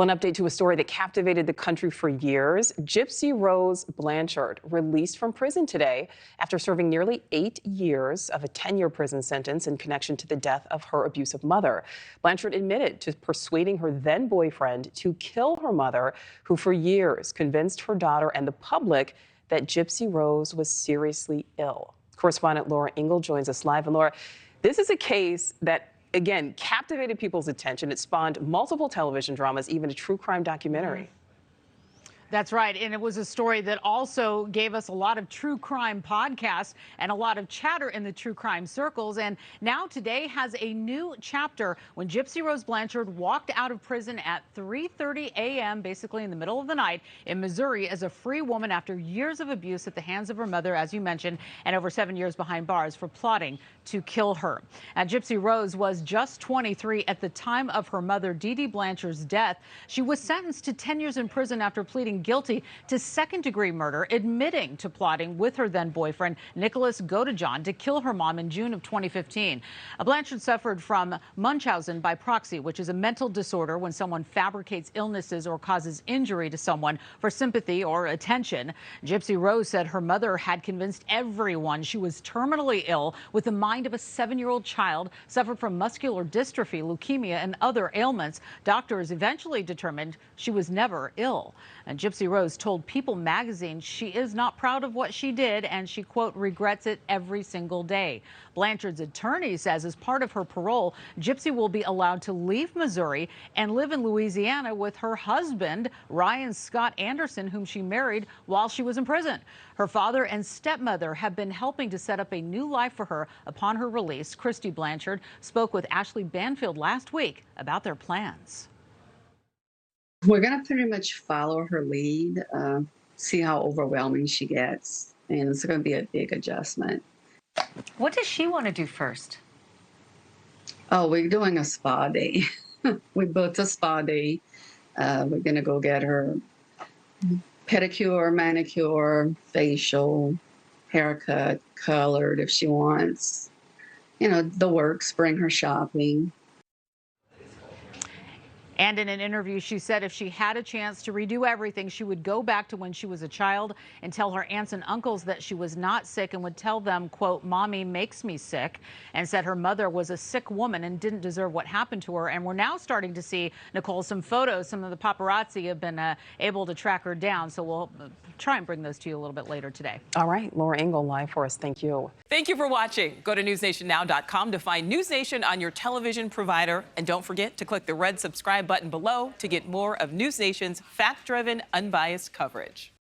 Well, an update to a story that captivated the country for years. Gypsy Rose Blanchard released from prison today after serving nearly 8 years of a 10-year prison sentence in connection to the death of her abusive mother. Blanchard admitted to persuading her then boyfriend to kill her mother, who for years convinced her daughter and the public that Gypsy Rose was seriously ill. Correspondent Laura Ingle joins us live. And Laura, this is a case that again, captivated people's attention. It spawned multiple television dramas, even a true crime documentary. That's right. And it was a story that also gave us a lot of true crime podcasts and a lot of chatter in the true crime circles. And now today has a new chapter when Gypsy Rose Blanchard walked out of prison at 3:30 a.m., basically in the middle of the night in Missouri, as a free woman after years of abuse at the hands of her mother, as you mentioned, and over 7 years behind bars for plotting to kill her. And Gypsy Rose was just 23 at the time of her mother, Dee Dee Blanchard's death. She was sentenced to 10 years in prison after pleading guilty to second-degree murder, admitting to plotting with her then-boyfriend, Nicholas Godejohn, to kill her mom in June of 2015. Blanchard suffered from Munchausen by proxy, which is a mental disorder when someone fabricates illnesses or causes injury to someone for sympathy or attention. Gypsy Rose said her mother had convinced everyone she was terminally ill with the mind of a 7-year-old child, suffered from muscular dystrophy, leukemia, and other ailments. Doctors eventually determined she was never ill. And Gypsy Rose told People magazine she is not proud of what she did and she, quote, regrets it every single day. Blanchard's attorney says as part of her parole, Gypsy will be allowed to leave Missouri and live in Louisiana with her husband, Ryan Scott Anderson, whom she married while she was in prison. Her father and stepmother have been helping to set up a new life for her upon her release. Christy Blanchard spoke with Ashley Banfield last week about their plans. We're going to pretty much follow her lead, see how overwhelming she gets, and it's going to be a big adjustment. What does she want to do first? Oh, we're doing a spa day. We booked a spa day. We're going to go get her pedicure, manicure, facial, haircut, colored if she wants. You know, the works, bring her shopping. And in an interview, she said if she had a chance to redo everything, she would go back to when she was a child and tell her aunts and uncles that she was not sick and would tell them, quote, "Mommy makes me sick," and said her mother was a sick woman and didn't deserve what happened to her. And we're now starting to see, Nichole, some photos. Some of the paparazzi have been able to track her down. So we'll try and bring those to you a little bit later today. All right, Laura Ingle live for us. Thank you. Thank you for watching. Go to newsnationnow.com to find News Nation on your television provider. And don't forget to click the red subscribe button below to get more of News Nation's fact-driven, unbiased coverage.